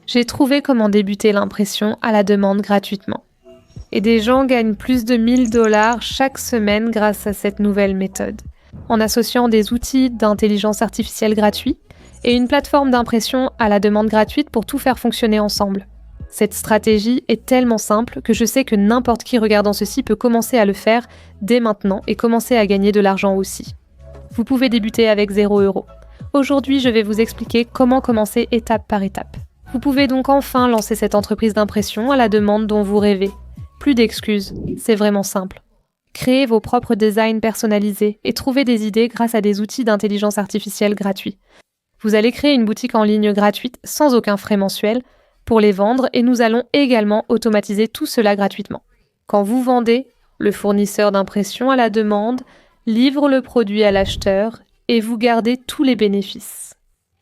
J'ai trouvé comment débuter l'impression à la demande gratuitement. Et des gens gagnent plus de 1 000 $ chaque semaine grâce à cette nouvelle méthode, en associant des outils d'intelligence artificielle gratuits et une plateforme d'impression à la demande gratuite pour tout faire fonctionner ensemble. Cette stratégie est tellement simple que je sais que n'importe qui regardant ceci peut commencer à le faire dès maintenant et commencer à gagner de l'argent aussi. Vous pouvez débuter avec 0 €. Aujourd'hui, je vais vous expliquer comment commencer étape par étape. Vous pouvez donc enfin lancer cette entreprise d'impression à la demande dont vous rêvez. Plus d'excuses, c'est vraiment simple. Créez vos propres designs personnalisés et trouvez des idées grâce à des outils d'intelligence artificielle gratuits. Vous allez créer une boutique en ligne gratuite sans aucun frais mensuel pour les vendre et nous allons également automatiser tout cela gratuitement. Quand vous vendez, le fournisseur d'impression à la demande livre le produit à l'acheteur et vous gardez tous les bénéfices.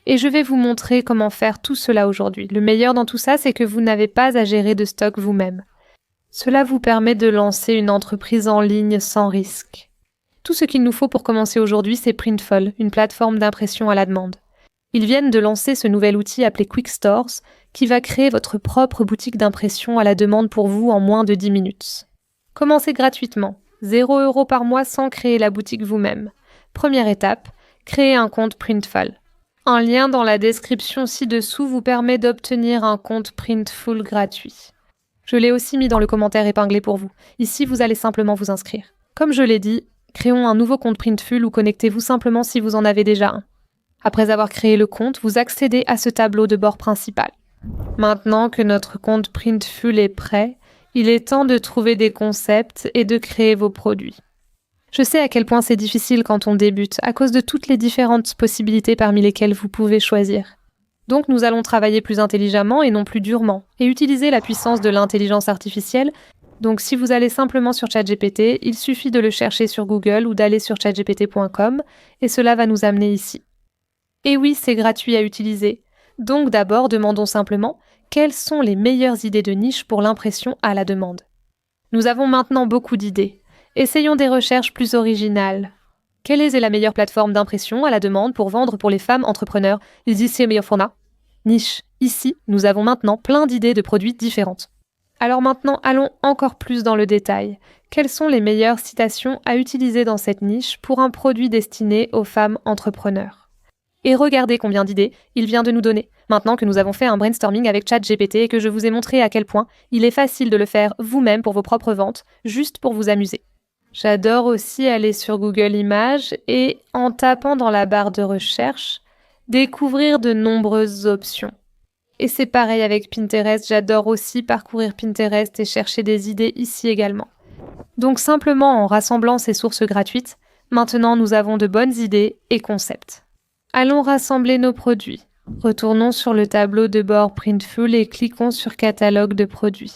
Et je vais vous montrer comment faire tout cela aujourd'hui. Le meilleur dans tout ça, c'est que vous n'avez pas à gérer de stock vous-même. Cela vous permet de lancer une entreprise en ligne sans risque. Tout ce qu'il nous faut pour commencer aujourd'hui, c'est Printful, une plateforme d'impression à la demande. Ils viennent de lancer ce nouvel outil appelé Quick Stores, qui va créer votre propre boutique d'impression à la demande pour vous en moins de 10 minutes. Commencez gratuitement, 0 € par mois sans créer la boutique vous-même. Première étape, créez un compte Printful. Un lien dans la description ci-dessous vous permet d'obtenir un compte Printful gratuit. Je l'ai aussi mis dans le commentaire épinglé pour vous. Ici, vous allez simplement vous inscrire. Comme je l'ai dit, créons un nouveau compte Printful ou connectez-vous simplement si vous en avez déjà un. Après avoir créé le compte, vous accédez à ce tableau de bord principal. Maintenant que notre compte Printful est prêt, il est temps de trouver des concepts et de créer vos produits. Je sais à quel point c'est difficile quand on débute, à cause de toutes les différentes possibilités parmi lesquelles vous pouvez choisir. Donc nous allons travailler plus intelligemment et non plus durement, et utiliser la puissance de l'intelligence artificielle. Donc si vous allez simplement sur ChatGPT, il suffit de le chercher sur Google ou d'aller sur chatgpt.com, et cela va nous amener ici. Et oui, c'est gratuit à utiliser. Donc d'abord, demandons simplement quelles sont les meilleures idées de niche pour l'impression à la demande. Nous avons maintenant beaucoup d'idées. Essayons des recherches plus originales. Quelle est la meilleure plateforme d'impression à la demande pour vendre pour les femmes entrepreneurs? Niche. Ici, nous avons maintenant plein d'idées de produits différentes. Alors maintenant, allons encore plus dans le détail. Quelles sont les meilleures citations à utiliser dans cette niche pour un produit destiné aux femmes entrepreneurs? Et regardez combien d'idées il vient de nous donner. Maintenant que nous avons fait un brainstorming avec ChatGPT et que je vous ai montré à quel point il est facile de le faire vous-même pour vos propres ventes, juste pour vous amuser. J'adore aussi aller sur Google Images et, en tapant dans la barre de recherche, découvrir de nombreuses options. Et c'est pareil avec Pinterest, j'adore aussi parcourir Pinterest et chercher des idées ici également. Donc simplement en rassemblant ces sources gratuites, maintenant nous avons de bonnes idées et concepts. Allons rassembler nos produits. Retournons sur le tableau de bord Printful et cliquons sur Catalogue de produits.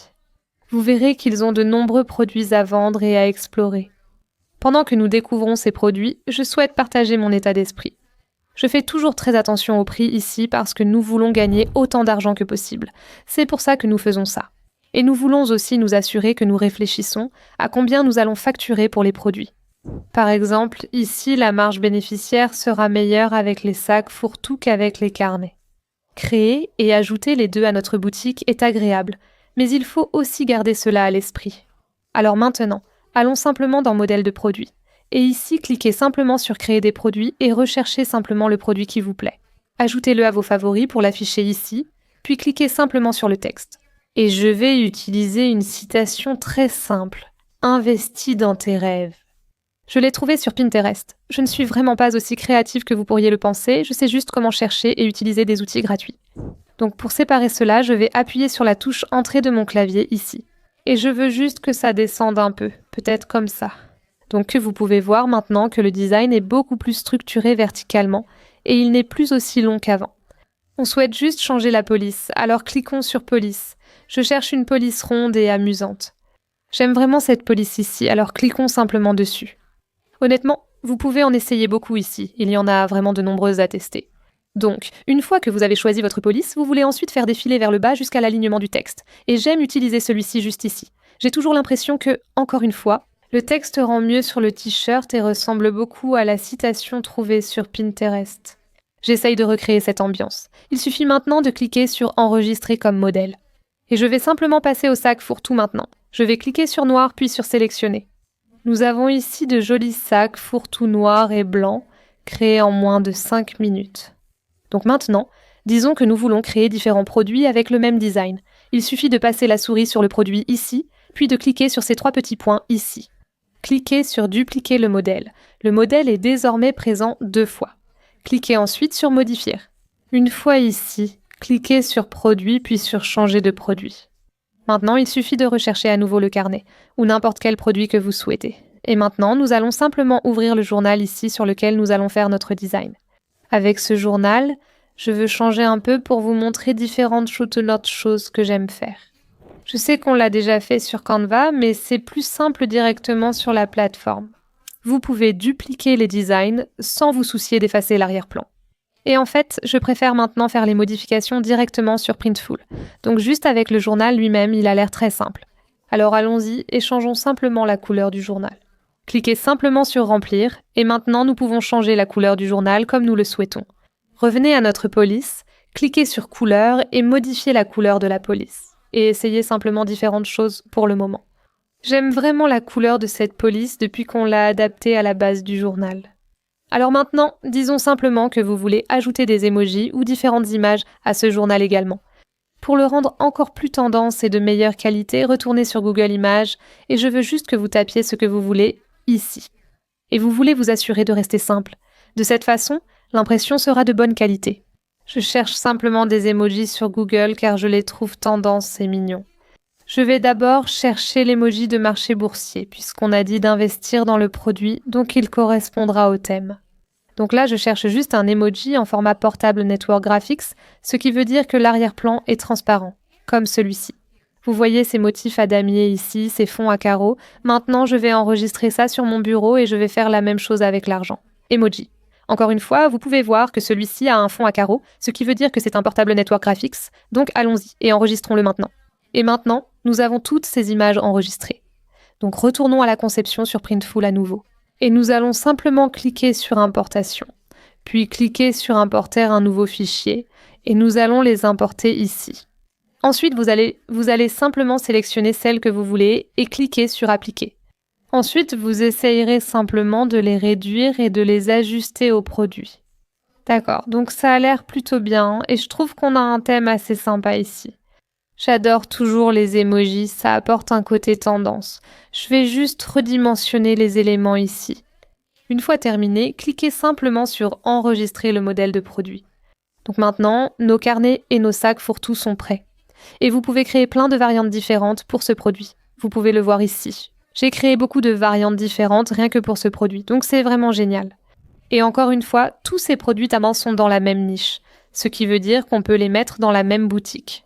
Vous verrez qu'ils ont de nombreux produits à vendre et à explorer. Pendant que nous découvrons ces produits, je souhaite partager mon état d'esprit. Je fais toujours très attention au prix ici parce que nous voulons gagner autant d'argent que possible. C'est pour ça que nous faisons ça. Et nous voulons aussi nous assurer que nous réfléchissons à combien nous allons facturer pour les produits. Par exemple, ici, la marge bénéficiaire sera meilleure avec les sacs fourre-tout qu'avec les carnets. Créer et ajouter les deux à notre boutique est agréable, mais il faut aussi garder cela à l'esprit. Alors maintenant, allons simplement dans Modèle de produit. Et ici, cliquez simplement sur Créer des produits et recherchez simplement le produit qui vous plaît. Ajoutez-le à vos favoris pour l'afficher ici, puis cliquez simplement sur le texte. Et je vais utiliser une citation très simple. Investis dans tes rêves. Je l'ai trouvé sur Pinterest. Je ne suis vraiment pas aussi créative que vous pourriez le penser, je sais juste comment chercher et utiliser des outils gratuits. Donc pour séparer cela, je vais appuyer sur la touche Entrée de mon clavier ici. Et je veux juste que ça descende un peu, peut-être comme ça. Donc vous pouvez voir maintenant que le design est beaucoup plus structuré verticalement et il n'est plus aussi long qu'avant. On souhaite juste changer la police, alors cliquons sur Police. Je cherche une police ronde et amusante. J'aime vraiment cette police ici, alors cliquons simplement dessus. Honnêtement, vous pouvez en essayer beaucoup ici, il y en a vraiment de nombreuses à tester. Donc, une fois que vous avez choisi votre police, vous voulez ensuite faire défiler vers le bas jusqu'à l'alignement du texte. Et j'aime utiliser celui-ci juste ici. J'ai toujours l'impression que, encore une fois, le texte rend mieux sur le t-shirt et ressemble beaucoup à la citation trouvée sur Pinterest. J'essaye de recréer cette ambiance. Il suffit maintenant de cliquer sur « Enregistrer comme modèle ». Et je vais simplement passer au sac fourre-tout maintenant. Je vais cliquer sur noir puis sur sélectionner. Nous avons ici de jolis sacs fourre-tout noirs et blancs, créés en moins de 5 minutes. Donc maintenant, disons que nous voulons créer différents produits avec le même design. Il suffit de passer la souris sur le produit ici, puis de cliquer sur ces 3 petits points ici. Cliquez sur dupliquer le modèle. Le modèle est désormais présent 2 fois. Cliquez ensuite sur modifier. Une fois ici, cliquez sur produit puis sur changer de produit. Maintenant, il suffit de rechercher à nouveau le carnet, ou n'importe quel produit que vous souhaitez. Et maintenant, nous allons simplement ouvrir le journal ici sur lequel nous allons faire notre design. Avec ce journal, je veux changer un peu pour vous montrer différentes autres choses que j'aime faire. Je sais qu'on l'a déjà fait sur Canva, mais c'est plus simple directement sur la plateforme. Vous pouvez dupliquer les designs sans vous soucier d'effacer l'arrière-plan. Et en fait, je préfère maintenant faire les modifications directement sur Printful. Donc juste avec le journal lui-même, il a l'air très simple. Alors allons-y et changeons simplement la couleur du journal. Cliquez simplement sur Remplir et maintenant nous pouvons changer la couleur du journal comme nous le souhaitons. Revenez à notre police, cliquez sur Couleur et modifiez la couleur de la police. Et essayez simplement différentes choses pour le moment. J'aime vraiment la couleur de cette police depuis qu'on l'a adaptée à la base du journal. Alors maintenant, disons simplement que vous voulez ajouter des emojis ou différentes images à ce journal également. Pour le rendre encore plus tendance et de meilleure qualité, retournez sur Google Images et je veux juste que vous tapiez ce que vous voulez ici. Et vous voulez vous assurer de rester simple. De cette façon, l'impression sera de bonne qualité. Je cherche simplement des emojis sur Google car je les trouve tendance et mignons. Je vais d'abord chercher l'emoji de marché boursier, puisqu'on a dit d'investir dans le produit, donc il correspondra au thème. Donc là, je cherche juste un emoji en format portable Network Graphics, ce qui veut dire que l'arrière-plan est transparent, comme celui-ci. Vous voyez ces motifs à damier ici, ces fonds à carreaux. Maintenant, je vais enregistrer ça sur mon bureau et je vais faire la même chose avec l'argent. Emoji. Encore une fois, vous pouvez voir que celui-ci a un fond à carreaux, ce qui veut dire que c'est un portable Network Graphics, donc allons-y et enregistrons-le maintenant. Et maintenant, nous avons toutes ces images enregistrées. Donc retournons à la conception sur Printful à nouveau. Et nous allons simplement cliquer sur Importation, puis cliquer sur Importer un nouveau fichier, et nous allons les importer ici. Ensuite, vous allez simplement sélectionner celles que vous voulez et cliquer sur Appliquer. Ensuite, vous essayerez simplement de les réduire et de les ajuster au produit. D'accord, donc ça a l'air plutôt bien, et je trouve qu'on a un thème assez sympa ici. J'adore toujours les emojis, ça apporte un côté tendance. Je vais juste redimensionner les éléments ici. Une fois terminé, cliquez simplement sur Enregistrer le modèle de produit. Donc maintenant, nos carnets et nos sacs fourre-tout sont prêts. Et vous pouvez créer plein de variantes différentes pour ce produit. Vous pouvez le voir ici. J'ai créé beaucoup de variantes différentes rien que pour ce produit, donc c'est vraiment génial. Et encore une fois, tous ces produits Taman sont dans la même niche, ce qui veut dire qu'on peut les mettre dans la même boutique.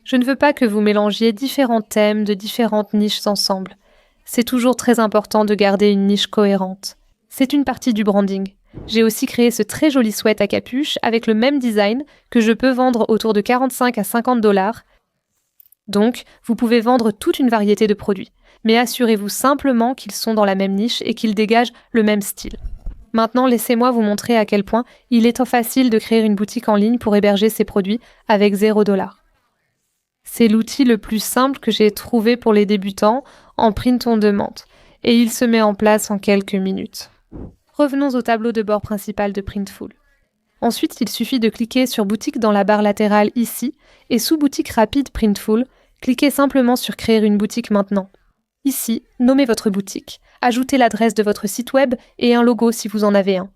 Je ne veux pas que vous mélangiez différents thèmes de différentes niches ensemble. C'est toujours très important de garder une niche cohérente. C'est une partie du branding. J'ai aussi créé ce très joli sweat à capuche avec le même design que je peux vendre autour de 45 à 50 $. Donc, vous pouvez vendre toute une variété de produits. Mais assurez-vous simplement qu'ils sont dans la même niche et qu'ils dégagent le même style. Maintenant, laissez-moi vous montrer à quel point il est facile de créer une boutique en ligne pour héberger ces produits avec 0 $. C'est l'outil le plus simple que j'ai trouvé pour les débutants en print on demand, et il se met en place en quelques minutes. Revenons au tableau de bord principal de Printful. Ensuite, il suffit de cliquer sur Boutique dans la barre latérale ici, et sous Boutique rapide Printful, cliquez simplement sur Créer une boutique maintenant. Ici, nommez votre boutique, ajoutez l'adresse de votre site web et un logo si vous en avez un.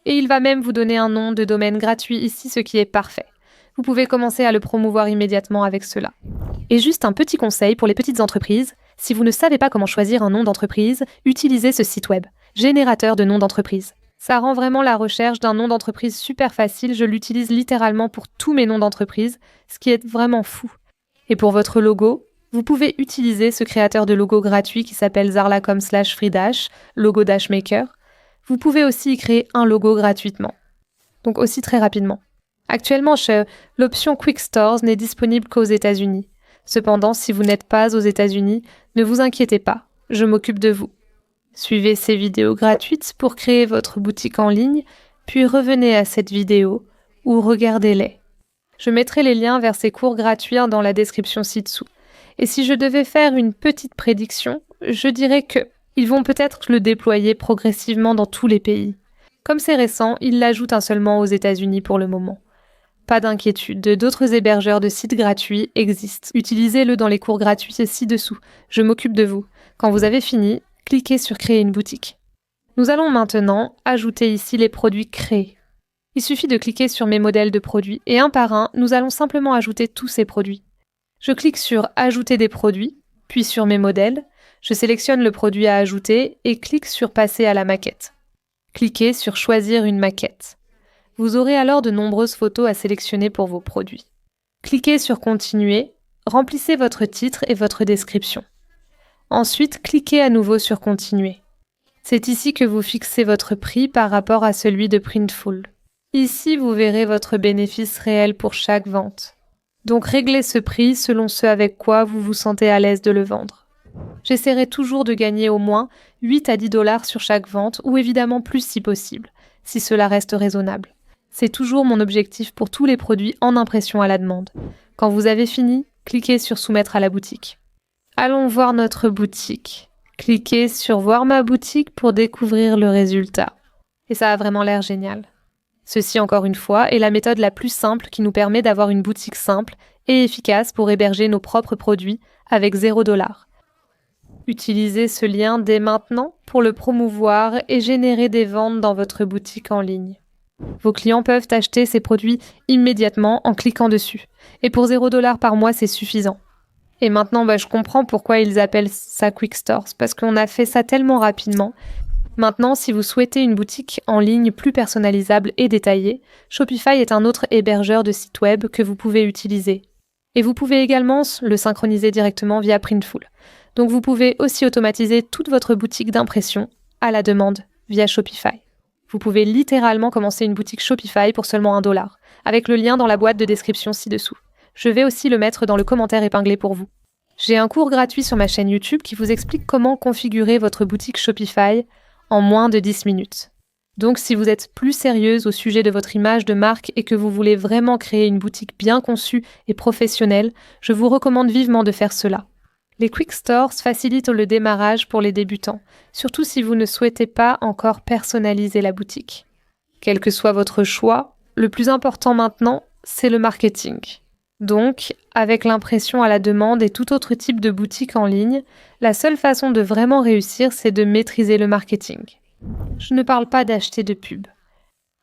Et il va même vous donner un nom de domaine gratuit ici, ce qui est parfait. Vous pouvez commencer à le promouvoir immédiatement avec cela. Et juste un petit conseil pour les petites entreprises, si vous ne savez pas comment choisir un nom d'entreprise, utilisez ce site web, générateur de noms d'entreprise. Ça rend vraiment la recherche d'un nom d'entreprise super facile, je l'utilise littéralement pour tous mes noms d'entreprise, ce qui est vraiment fou. Et pour votre logo, vous pouvez utiliser ce créateur de logo gratuit qui s'appelle zarlacom/freedash, logo Dashmaker. Vous pouvez aussi y créer un logo gratuitement. Donc aussi très rapidement. Actuellement, l'option Quick Stores n'est disponible qu'aux États-Unis. Cependant, si vous n'êtes pas aux États-Unis, ne vous inquiétez pas, je m'occupe de vous. Suivez ces vidéos gratuites pour créer votre boutique en ligne, puis revenez à cette vidéo ou regardez-les. Je mettrai les liens vers ces cours gratuits dans la description ci-dessous. Et si je devais faire une petite prédiction, je dirais que ils vont peut-être le déployer progressivement dans tous les pays. Comme c'est récent, ils l'ajoutent seulement aux États-Unis pour le moment. Pas d'inquiétude, d'autres hébergeurs de sites gratuits existent. Utilisez-le dans les cours gratuits ci-dessous. Je m'occupe de vous. Quand vous avez fini, cliquez sur Créer une boutique. Nous allons maintenant ajouter ici les produits créés. Il suffit de cliquer sur mes modèles de produits et un par un, nous allons simplement ajouter tous ces produits. Je clique sur Ajouter des produits, puis sur mes modèles. Je sélectionne le produit à ajouter et clique sur Passer à la maquette. Cliquez sur Choisir une maquette. Vous aurez alors de nombreuses photos à sélectionner pour vos produits. Cliquez sur Continuer, remplissez votre titre et votre description. Ensuite, cliquez à nouveau sur Continuer. C'est ici que vous fixez votre prix par rapport à celui de Printful. Ici, vous verrez votre bénéfice réel pour chaque vente. Donc réglez ce prix selon ce avec quoi vous vous sentez à l'aise de le vendre. J'essaierai toujours de gagner au moins 8 à 10 $ sur chaque vente ou évidemment plus si possible, si cela reste raisonnable. C'est toujours mon objectif pour tous les produits en impression à la demande. Quand vous avez fini, cliquez sur Soumettre à la boutique. Allons voir notre boutique. Cliquez sur Voir ma boutique pour découvrir le résultat. Et ça a vraiment l'air génial. Ceci, encore une fois, est la méthode la plus simple qui nous permet d'avoir une boutique simple et efficace pour héberger nos propres produits avec 0 $. Utilisez ce lien dès maintenant pour le promouvoir et générer des ventes dans votre boutique en ligne. Vos clients peuvent acheter ces produits immédiatement en cliquant dessus. Et pour 0 $ par mois, c'est suffisant. Et maintenant, je comprends pourquoi ils appellent ça Quick Stores, parce qu'on a fait ça tellement rapidement. Maintenant, si vous souhaitez une boutique en ligne plus personnalisable et détaillée, Shopify est un autre hébergeur de site web que vous pouvez utiliser. Et vous pouvez également le synchroniser directement via Printful. Donc vous pouvez aussi automatiser toute votre boutique d'impression à la demande via Shopify. Vous pouvez littéralement commencer une boutique Shopify pour seulement 1 $, avec le lien dans la boîte de description ci-dessous. Je vais aussi le mettre dans le commentaire épinglé pour vous. J'ai un cours gratuit sur ma chaîne YouTube qui vous explique comment configurer votre boutique Shopify en moins de 10 minutes. Donc si vous êtes plus sérieuse au sujet de votre image de marque et que vous voulez vraiment créer une boutique bien conçue et professionnelle, je vous recommande vivement de faire cela. Les Quick Stores facilitent le démarrage pour les débutants, surtout si vous ne souhaitez pas encore personnaliser la boutique. Quel que soit votre choix, le plus important maintenant, c'est le marketing. Donc, avec l'impression à la demande et tout autre type de boutique en ligne, la seule façon de vraiment réussir, c'est de maîtriser le marketing. Je ne parle pas d'acheter de pub.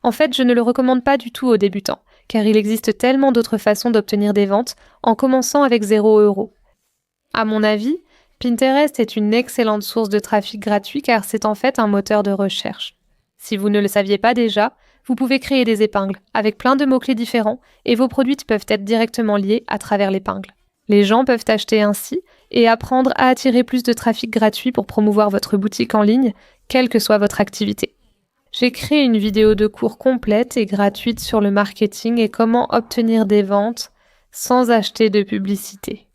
En fait, je ne le recommande pas du tout aux débutants, car il existe tellement d'autres façons d'obtenir des ventes en commençant avec 0 €. À mon avis, Pinterest est une excellente source de trafic gratuit car c'est en fait un moteur de recherche. Si vous ne le saviez pas déjà, vous pouvez créer des épingles avec plein de mots-clés différents et vos produits peuvent être directement liés à travers l'épingle. Les gens peuvent acheter ainsi et apprendre à attirer plus de trafic gratuit pour promouvoir votre boutique en ligne, quelle que soit votre activité. J'ai créé une vidéo de cours complète et gratuite sur le marketing et comment obtenir des ventes sans acheter de publicité.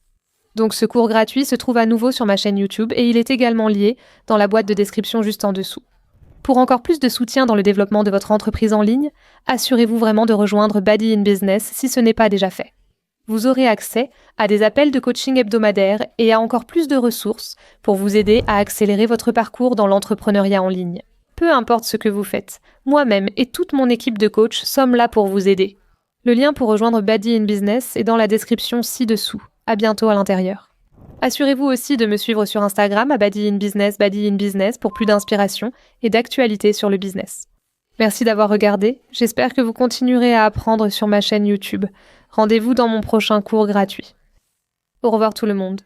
Donc ce cours gratuit se trouve à nouveau sur ma chaîne YouTube et il est également lié dans la boîte de description juste en dessous. Pour encore plus de soutien dans le développement de votre entreprise en ligne, assurez-vous vraiment de rejoindre Badi in Business si ce n'est pas déjà fait. Vous aurez accès à des appels de coaching hebdomadaires et à encore plus de ressources pour vous aider à accélérer votre parcours dans l'entrepreneuriat en ligne. Peu importe ce que vous faites, moi-même et toute mon équipe de coachs sommes là pour vous aider. Le lien pour rejoindre Badi in Business est dans la description ci-dessous. À bientôt à l'intérieur. Assurez-vous aussi de me suivre sur Instagram à Badi in Business pour plus d'inspiration et d'actualité sur le business. Merci d'avoir regardé, j'espère que vous continuerez à apprendre sur ma chaîne YouTube. Rendez-vous dans mon prochain cours gratuit. Au revoir tout le monde.